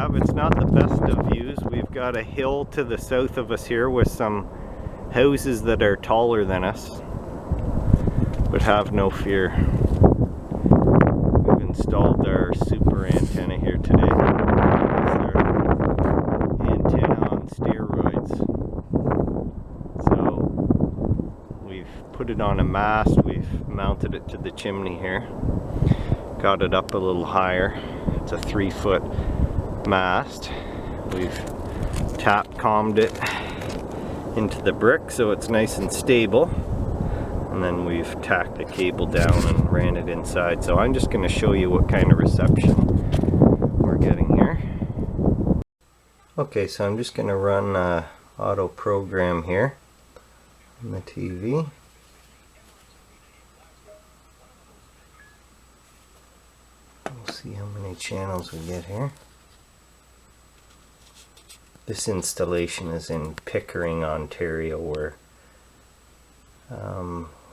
have. It's not the best of views. We've got a hill to the south of us here with some houses that are taller than us. But have no fear. We've installed our super antenna here today. It's our antenna on steroids. So we've put it on a mast. We've mounted it to the chimney here. Got it up a little higher. It's a 3-foot mast. We've calmed it into the brick so it's nice and stable. And then we've tacked the cable down and ran it inside. So I'm just going to show you what kind of reception we're getting here. Okay, so I'm just going to run auto program here on the TV. We'll see how many channels we get here. This installation is in Pickering, Ontario. We're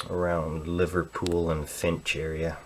around Liverpool and Finch area.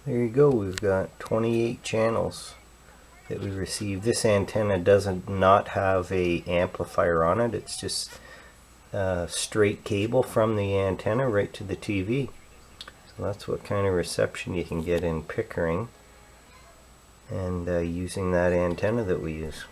There you go, we've got 28 channels that we received. This antenna doesn't not have a amplifier on it, it's just a straight cable from the antenna right to the TV. So that's what kind of reception you can get in Pickering and using that antenna that we use.